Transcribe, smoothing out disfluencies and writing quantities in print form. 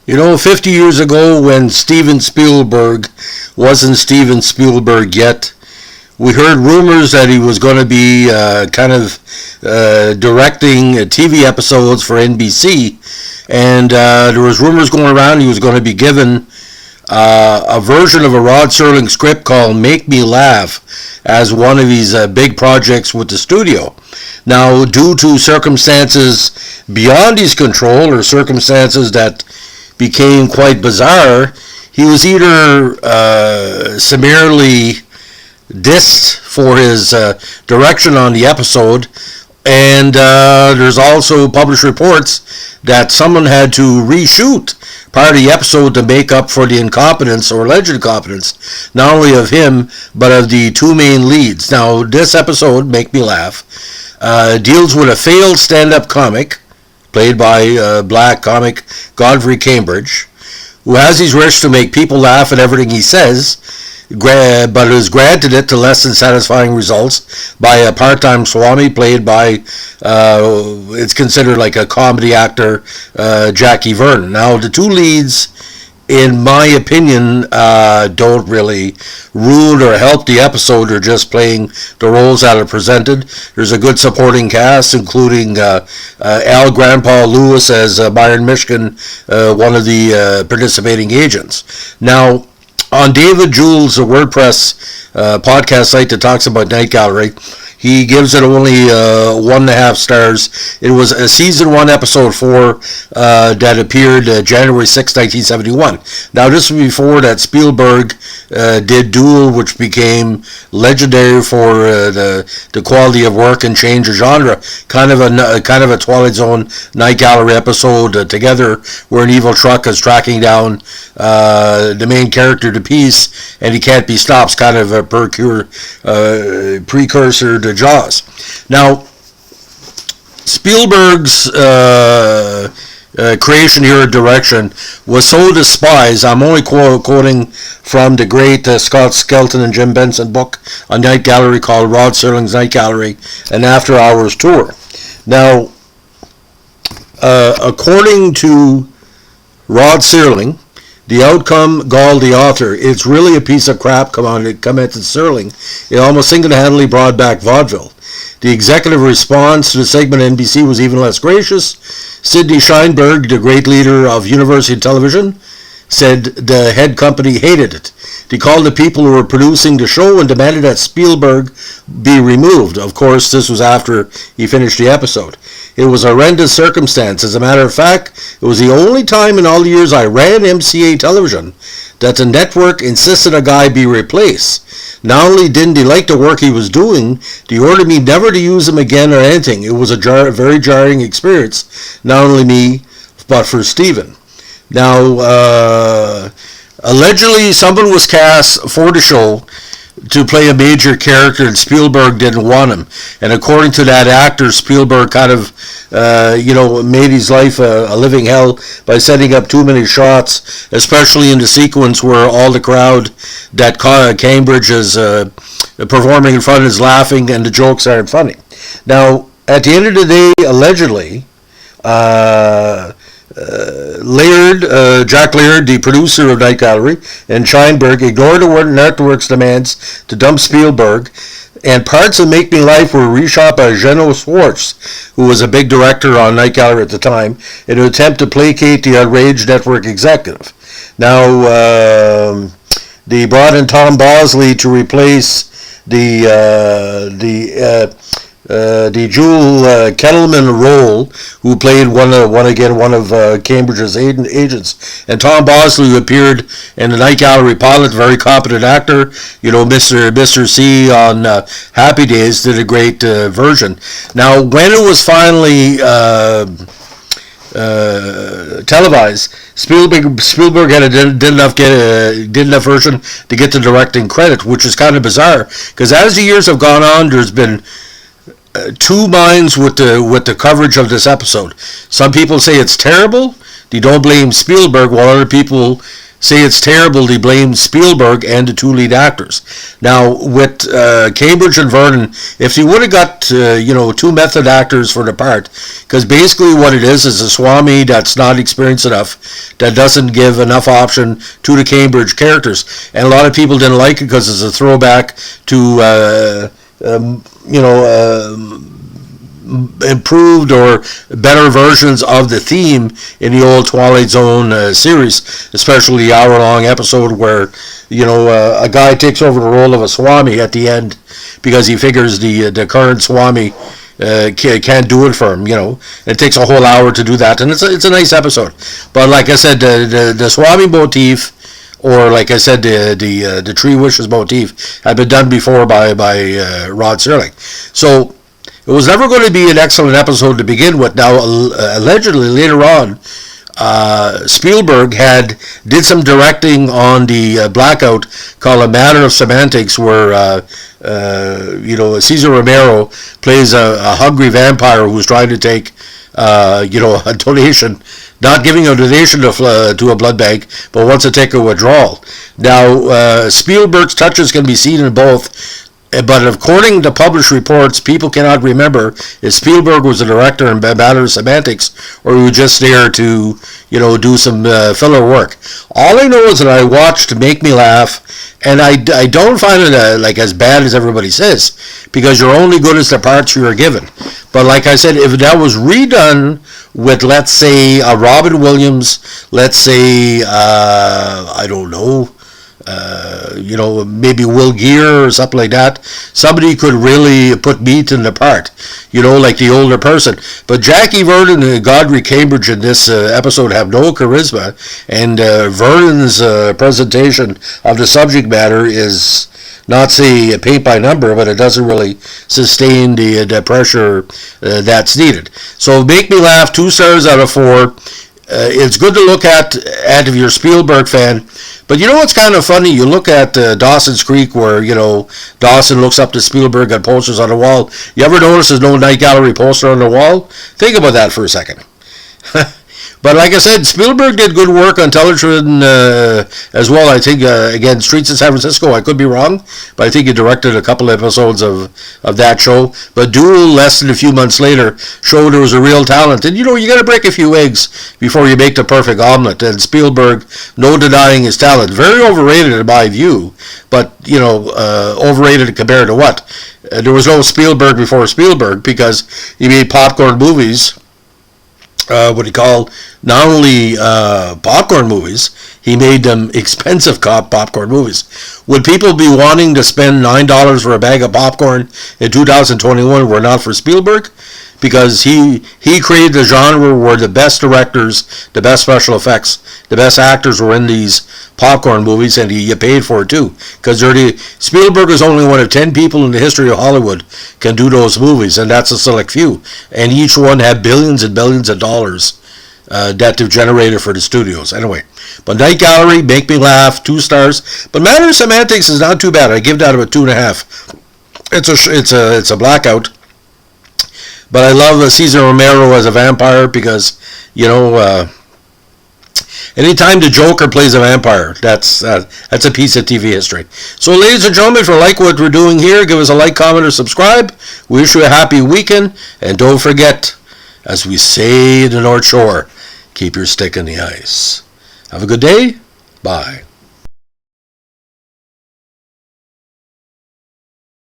50 years ago when Steven Spielberg wasn't Steven Spielberg yet, we heard rumors that he was going to be directing TV episodes for NBC, and there was rumors going around he was going to be given a version of a Rod Serling script called Make Me Laugh as one of his big projects with the studio. Now, due to circumstances beyond his control, or circumstances that became quite bizarre, he was either summarily dissed for his direction on the episode, and there's also published reports that someone had to reshoot part of the episode to make up for the incompetence or alleged incompetence, not only of him, but of the two main leads. Now, this episode, Make Me Laugh, deals with a failed stand-up comic, played by black comic Godfrey Cambridge, who has his wish to make people laugh at everything he says, but is granted it to less than satisfying results by a part-time Swami played by, it's considered like a comedy actor, Jackie Vernon. Now, the two leads, in my opinion, don't really ruin or help the episode. They're just playing the roles that are presented. There's a good supporting cast, including Al Grandpa Lewis as Byron Mishkin, one of the participating agents. Now, on David Jules' WordPress podcast site that talks about Night Gallery, he gives it only 1.5 stars. It was a season 1, episode 4 that appeared January 6, 1971. Now, this was before that Spielberg did Duel, which became legendary for the quality of work and change of genre. Kind of a Twilight Zone Night Gallery episode together, where an evil truck is tracking down the main character to peace, and he can't be stopped. Kind of a precursor to Jaws. Now, Spielberg's creation here, direction, was so despised. I'm only quoting from the great Scott Skelton and Jim Benson book on Night Gallery called Rod Serling's Night Gallery, an After Hours Tour. Now, according to Rod Serling, the outcome galled the author. It's really a piece of crap, commented Serling. It almost single-handedly brought back vaudeville. The executive response to the segment on NBC was even less gracious. Sidney Sheinberg, the great leader of University Television, said the head company hated it. They called the people who were producing the show and demanded that Spielberg be removed. Of course, this was after he finished the episode. It was a horrendous circumstance. As a matter of fact, it was the only time in all the years I ran MCA television that the network insisted a guy be replaced. Not only didn't they like the work he was doing, they ordered me never to use him again or anything. It was a very jarring experience, not only me, but for Steven. Now, allegedly, someone was cast for the show to play a major character, and Spielberg didn't want him. And according to that actor, Spielberg kind of, made his life a living hell by setting up too many shots, especially in the sequence where all the crowd that Cambridge is performing in front is laughing and the jokes aren't funny. Now, at the end of the day, allegedly, Jack Laird, the producer of Night Gallery, and Sheinberg ignored the network's demands to dump Spielberg, and parts of Make Me Laugh were reshot by Geno Schwartz, who was a big director on Night Gallery at the time, in an attempt to placate the outraged network executive. Now, they brought in Tom Bosley to replace the Jewel Kettleman role, who played one of Cambridge's agents, and Tom Bosley, who appeared in the Night Gallery pilot, very competent actor. Mr. C on Happy Days did a great version. Now, when it was finally televised, Spielberg did enough version to get the directing credit, which is kind of bizarre, because as the years have gone on, there's been two minds with the coverage of this episode. Some people say it's terrible. They don't blame Spielberg, while other people say it's terrible, they blame Spielberg and the two lead actors. Now, with Cambridge and Vernon, if they would have got, two method actors for the part, because basically what it is a Swami that's not experienced enough, that doesn't give enough option to the Cambridge characters. And a lot of people didn't like it because it's a throwback to, improved or better versions of the theme in the old Twilight Zone series, especially the hour-long episode where a guy takes over the role of a Swami at the end because he figures the current Swami can't do it for him. It takes a whole hour to do that, and it's a nice episode. But like I said, the Swami motif, or like I said, the Three Wishes motif, had been done before by Rod Serling. So it was never going to be an excellent episode to begin with. Now, allegedly, later on, Spielberg did some directing on the Blackout called A Matter of Semantics, where Cesar Romero plays a hungry vampire who's trying to take a donation, not giving a donation to a blood bank, but wants to take a withdrawal. Now, Spielberg's touches can be seen in both. But according to published reports, people cannot remember if Spielberg was a director in Matter of Semantics or he was just there to, do some filler work. All I know is that I watched Make Me Laugh, and I don't find it as bad as everybody says, because you're only good as the parts you're given. But like I said, if that was redone with, let's say, a Robin Williams, let's say, I don't know, maybe Will Gear or something like that, somebody could really put meat in the part, like the older person. But Jackie Vernon and Godfrey Cambridge in this episode have no charisma, and Vernon's presentation of the subject matter is not say paint by number, but it doesn't really sustain the pressure that's needed. So Make Me Laugh, 2 stars out of 4. It's good to look at if you're a Spielberg fan. But what's kind of funny? You look at Dawson's Creek, where, Dawson looks up to Spielberg at posters on the wall. You ever notice there's no Night Gallery poster on the wall? Think about that for a second. But like I said, Spielberg did good work on television as well. I think, again, Streets of San Francisco, I could be wrong, but I think he directed a couple of episodes of that show. But Duel, less than a few months later, showed there was a real talent. And, you got to break a few eggs before you make the perfect omelet. And Spielberg, no denying his talent. Very overrated in my view, but, overrated compared to what? There was no Spielberg before Spielberg, because he made popcorn movies. What he called not only popcorn movies, he made them expensive popcorn movies. Would people be wanting to spend $9 for a bag of popcorn in 2021 were not for Spielberg? Because he created a genre where the best directors, the best special effects, the best actors were in these popcorn movies, and you paid for it too. Because Spielberg is only one of 10 people in the history of Hollywood can do those movies, and that's a select few. And each one had billions and billions of dollars that they've generated for the studios. Anyway, but Night Gallery, Make Me Laugh, 2 stars. But Matter of Semantics is not too bad. I give that about 2.5. It's a Blackout. But I love Cesar Romero as a vampire because, anytime the Joker plays a vampire, that's a piece of TV history. So, ladies and gentlemen, if you like what we're doing here, give us a like, comment, or subscribe. We wish you a happy weekend. And don't forget, as we say in the North Shore, keep your stick in the ice. Have a good day. Bye.